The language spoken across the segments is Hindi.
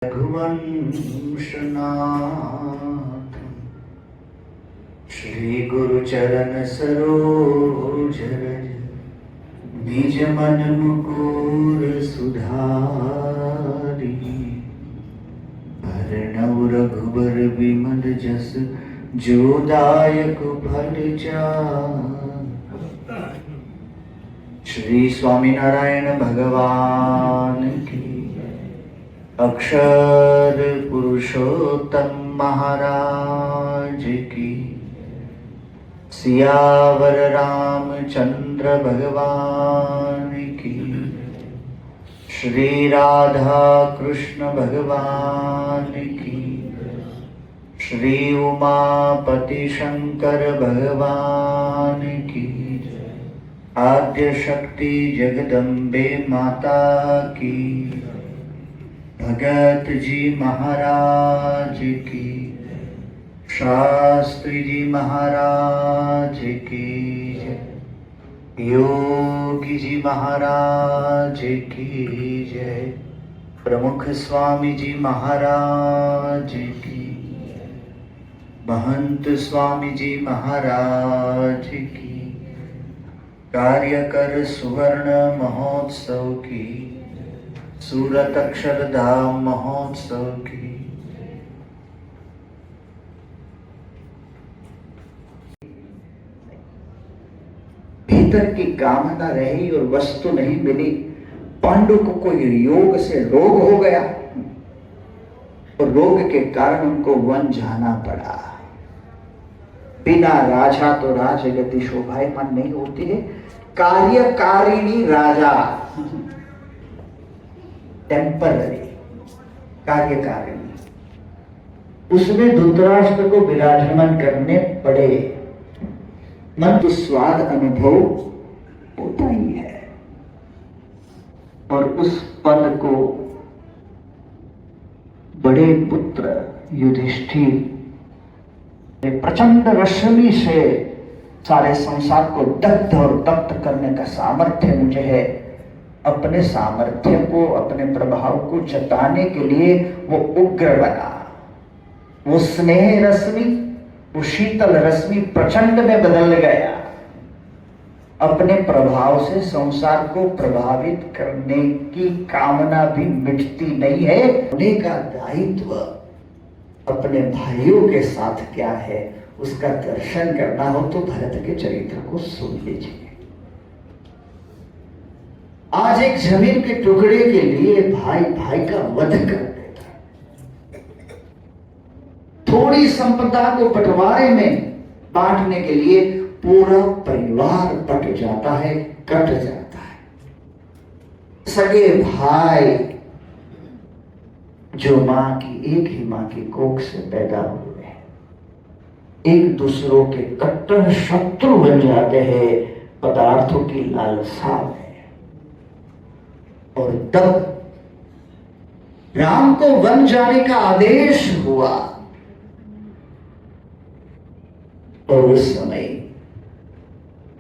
रघुवंशनाथ श्री गुरु चरण सरोज रज निज मन मुकुर सुधारी भरनौ रघुबर बिमल जस जो दायक फल चारि। श्री स्वामीनारायण भगवान की अक्षर पुरुषोत्तम महाराज की सियावर रामचंद्र भगवान की श्री राधा कृष्ण भगवान की श्री उमापति शंकर भगवान की आद्य शक्ति जगदम्बे माता की भगत जी महाराज की शास्त्री जी महाराज की योगी जी महाराज की जय। प्रमुख स्वामी जी महाराज की महंत स्वामी जी महाराज की कार्यकर सुवर्ण महोत्सव की सूरत अक्षरधाम महोत्सव की भीतर की कामना रही और वस्तु नहीं मिली। पांडु को कोई योग से रोग हो गया और रोग के कारण उनको वन जाना पड़ा। बिना राजा तो राजगद्दी शोभायमान नहीं होती है। कार्यकारिणी राजा टेम्पररी कार्यकारिणी, उसमें धृतराष्ट्र को विराजमान करने पड़े। मन तो स्वाद अनुभव होता ही है और उस पद को बड़े पुत्र युधिष्ठिर प्रचंड रश्मि से सारे संसार को दग्ध और तप्त करने का सामर्थ्य मुझे है। अपने सामर्थ्य को, अपने प्रभाव को जताने के लिए वो उग्र बना। वो स्नेह रश्मि, वो शीतल रश्मि प्रचंड में बदल गया। अपने प्रभाव से संसार को प्रभावित करने की कामना भी मिटती नहीं है। होने का दायित्व अपने भाइयों के साथ क्या है उसका दर्शन करना हो तो भरत के चरित्र को सुन लीजिए। आज एक जमीन के टुकड़े के लिए भाई भाई का वध कर देता है। थोड़ी संपदा को बंटवारे में बांटने के लिए पूरा परिवार बट जाता है, कट जाता है। सगे भाई जो मां की, एक ही मां की कोख से पैदा हुए हैं, एक दूसरों के कट्टर शत्रु बन जाते हैं पदार्थों की लालसा में। और तब राम को वन जाने का आदेश हुआ और उस समय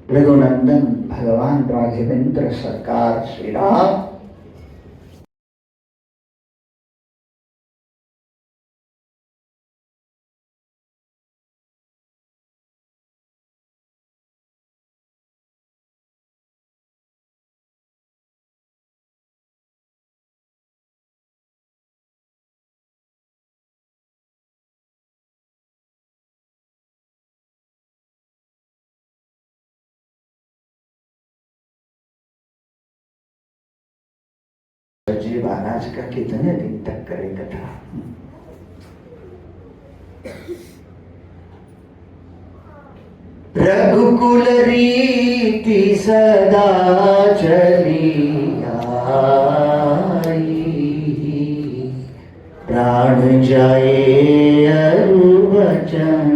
रघुनंदन भगवान राघवेंद्र सरकार श्री राम जी महाराज का कितने दिन तक करे कथा। रघुकुल रीति सदा चली आई, प्राण जाए अरु वचन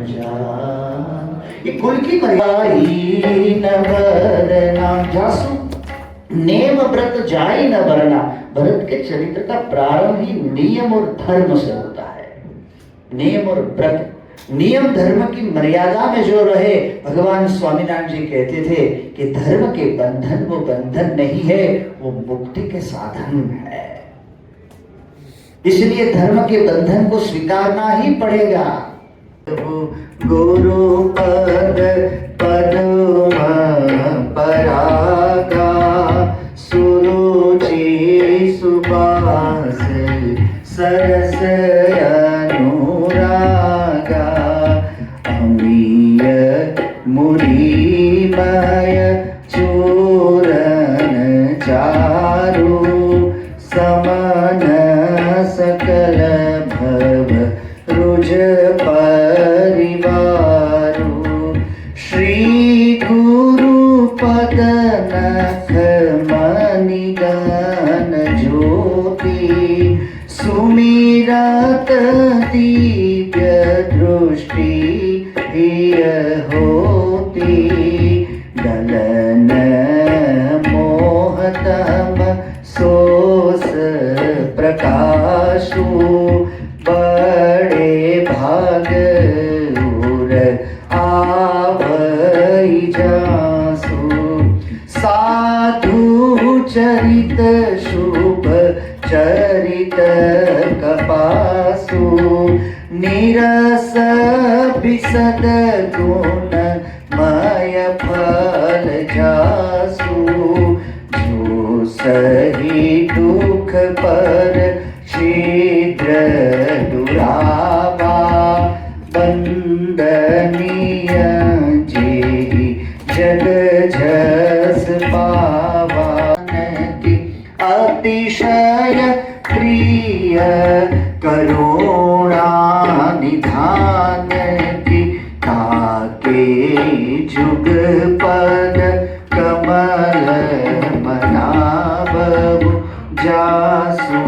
जाए। ये कुल की मर्यादा न वरना जासु नेम व्रत जाए न वरना। भरत के चरित्र का प्रारंभ ही नियम और धर्म से होता है। नियम और व्रत, नियम धर्म की मर्यादा में जो रहे। भगवान स्वामीनारायण जी कहते थे कि धर्म के बंधन वो बंधन नहीं है, वो मुक्ति के साधन है। इसलिए धर्म के बंधन को स्वीकारना ही पड़ेगा। गुरु पद पद्म परागा सुरुचि सुबास सरस अनुरागा अमीय मुनिमय चूरन चारु समन सकल भव रुज परिवारु श्री गुरु पद नख मणिगण ज्योति सुमिरत दिव्य दृष्टि हिय होती गलन मोहतम सोस प्रकाशु बड़े भाग उर आवई जासु साधु चरित शुभ चरित कपासु निरस बिसद गुण मय फल जासु जो सही दुख पर शीघ्र दुरावा बंदनीय जी जग जस पावा अतिशय प्रिय करुणा निधान की ताके जुग पद कमल मनाबहु जासु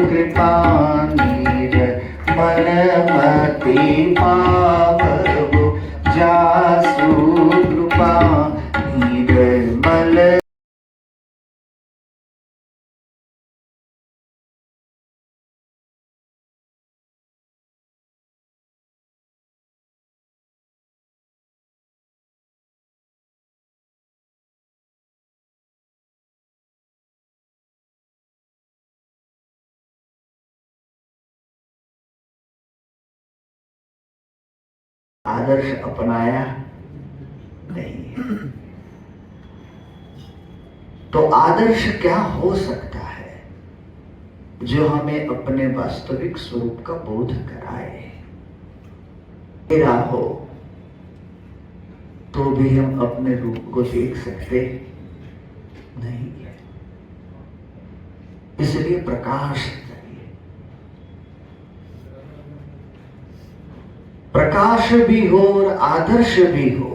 कृपा नीर मन मति पावहु जासु कृपा नीर मल आदर्श अपनाया नहीं है। तो आदर्श क्या हो सकता है? जो हमें अपने वास्तविक स्वरूप का बोध कराए। मेरा हो तो भी हम अपने रूप को देख सकते नहीं है। इसलिए प्रकाश चाहिए। प्रकाश भी हो और आदर्श भी हो।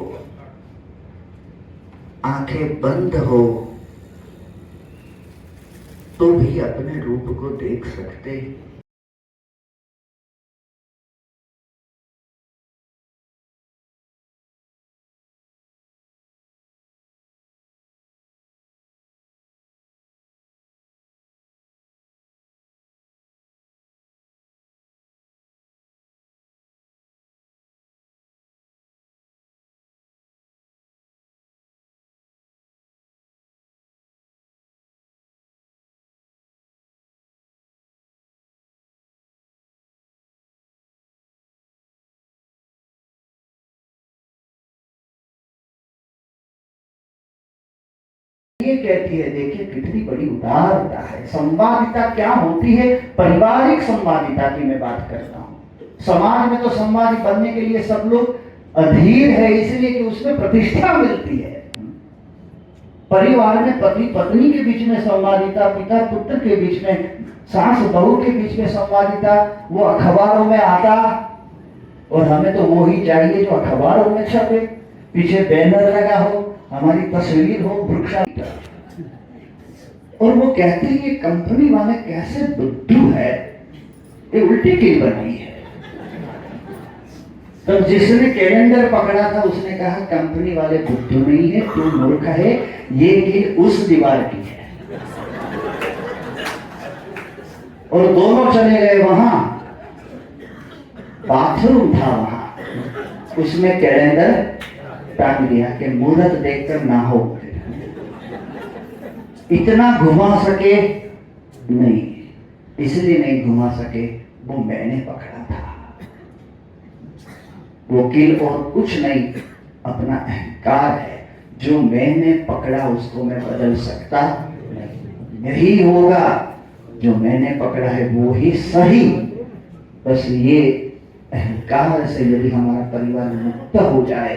आंखें बंद हो तो भी अपने रूप को देख सकते। ये कहती है, देखिए कितनी बड़ी उदारता है। संवादिता क्या होती है? पारिवारिक संवादिता की मैं बात करता हूँ। समाज में तो संवादी बनने के लिए सब लोग अधीर है, इसलिए कि उसमें प्रतिष्ठा मिलती है। परिवार में पति पत्नी के बीच में संवादिता, पिता पुत्र के बीच में, सास बहू के बीच में संवादिता, वो अखबारों में आता। और हमें तो वो ही चाहिए जो अखबारों में छपे, पीछे बैनर लगा हो, हमारी तस्वीर हो, वृक्षा। और वो कहते हैं ये कंपनी वाले कैसे बुद्धू है, ये उल्टी कील बनाई है। तो जिसने कैलेंडर पकड़ा था उसने कहा कंपनी वाले बुद्धू नहीं है, तू मूर्ख है, ये कील उस दीवार की है। और दोनों चले गए वहां, बाथरूम था वहां, उसमें कैलेंडर टांग दिया कि मुहूर्त देखकर ना हो। इतना घुमा सके नहीं। इसलिए नहीं घुमा सके, वो मैंने पकड़ा था। वकील और कुछ नहीं, अपना अहंकार है। जो मैंने पकड़ा उसको मैं बदल सकता नहीं। यही होगा, जो मैंने पकड़ा है वो ही सही। बस ये अहंकार से यदि हमारा परिवार मुक्त हो जाए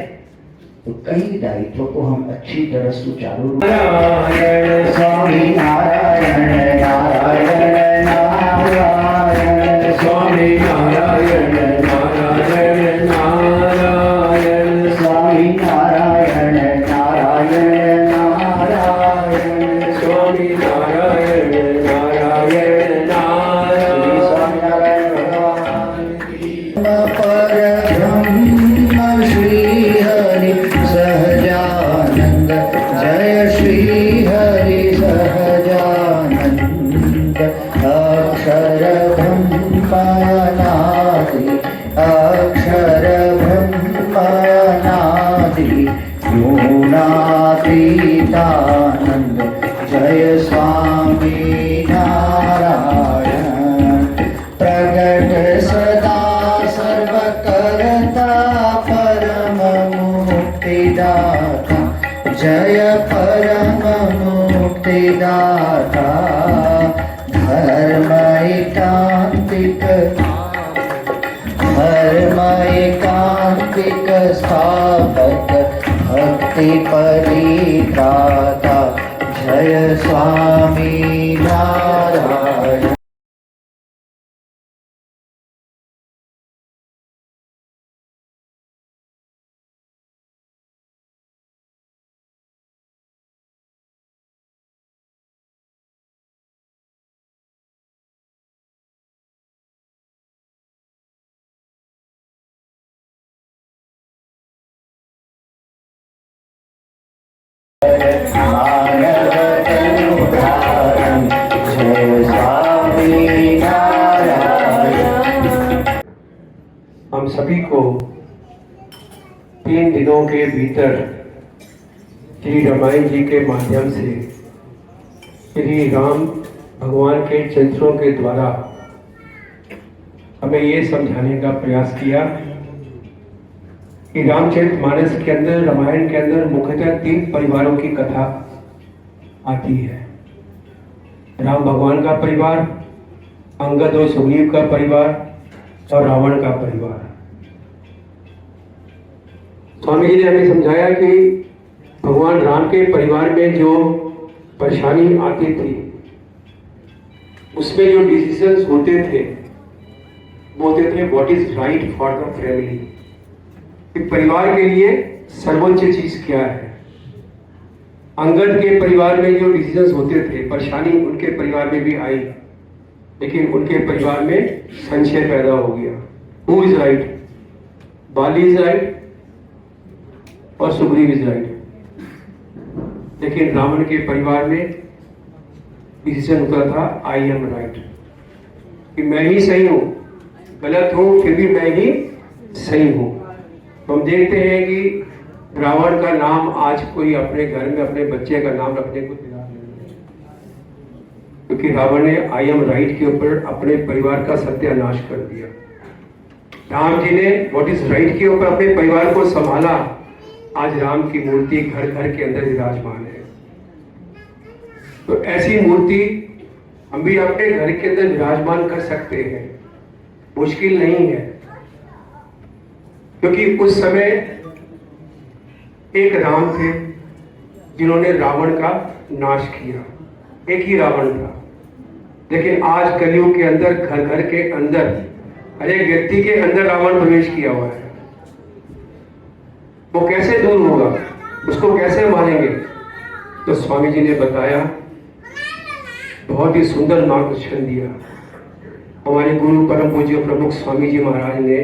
तो कई दायित्वों को हम अच्छी तरह सुचारू रूप नारायण स्वामी नारायण नारायण नारायण स्वामी नारायण नारायण नारायण स्वामी नारायण नारायण नारायण स्वामी नारायण नारायण नारायण स्वामी नारायण भगवान की परब्रह्म श्री हरि सहजानंद जय श्री हरि सहजानंद अक्षर ब्रह्मनादि अक्षर ब्रह्मनादि गुणातीतानंद जय स्वामी नारायण प्रगट सदा सर्वकर्ता परम मुक्तिदाता जय परम मुक्तिदाता धर्म एकांतिक स्थापक भक्ति परित्राता जय स्वामी नारायण। हम सभी को 3 दिनों के भीतर श्री रामायण जी के माध्यम से श्री राम भगवान के चरित्रों के द्वारा हमें ये समझाने का प्रयास किया कि रामचरितमानस के अंदर, रामायण के अंदर मुख्यतः 3 परिवारों की कथा आती है। राम भगवान का परिवार, अंगद और सुग्रीव का परिवार और रावण का परिवार। स्वामी जी ने हमें समझाया कि भगवान राम के परिवार में जो परेशानी आती थी, उसमें जो डिसीजंस होते थे वो होते थे what is right for the family, कि परिवार के लिए सर्वोच्च चीज क्या है। अंगद के परिवार में जो डिसीजंस होते थे, परेशानी उनके परिवार में भी आई, लेकिन उनके परिवार में संशय पैदा हो गया। Who is right? Bali is right और सुग्रीव इज राइट। लेकिन रावण के परिवार में डिसीजन होता था आई एम राइट, कि मैं ही सही हूं, गलत हूं फिर भी मैं ही सही हूं। तो हम देखते हैं कि रावण का नाम आज कोई अपने घर में अपने बच्चे का नाम रखने को तैयार नहीं है, क्योंकि रावण ने आई एम राइट के ऊपर अपने परिवार का सत्यानाश कर दिया। राम जी ने व्हाट इज राइट के ऊपर अपने परिवार को संभाला। आज राम की मूर्ति घर घर के अंदर विराजमान है। तो ऐसी मूर्ति हम भी अपने घर के अंदर विराजमान कर सकते हैं, मुश्किल नहीं है। क्योंकि उस समय एक राम थे जिन्होंने रावण का नाश किया, एक ही रावण था। लेकिन आज कलयुग के अंदर घर घर के अंदर हर एक व्यक्ति के अंदर रावण प्रवेश किया हुआ है। वो कैसे दूर होगा, उसको कैसे मानेंगे? तो स्वामी जी ने बताया, बहुत ही सुंदर मार्गदर्शन दिया। हमारे गुरु परम पूज्य प्रमुख स्वामी जी महाराज ने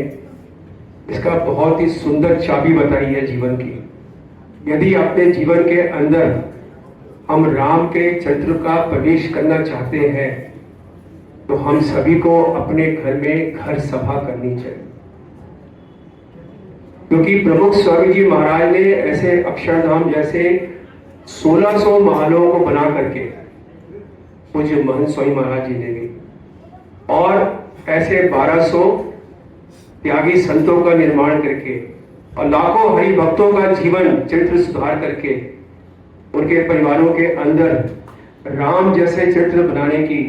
इसका बहुत ही सुंदर चाबी बताई है जीवन की। यदि अपने जीवन के अंदर हम राम के चरित्र का प्रवेश करना चाहते हैं तो हम सभी को अपने घर में घर सभा करनी चाहिए। क्योंकि प्रमुख स्वामी जी महाराज ने ऐसे अक्षरधाम जैसे 1600 महलों को बना करके, पूज्य महंत स्वामी महाराज जी ने भी और ऐसे 1200 त्यागी संतों का निर्माण करके और लाखों हरि भक्तों का जीवन चरित्र सुधार करके उनके परिवारों के अंदर राम जैसे चरित्र बनाने की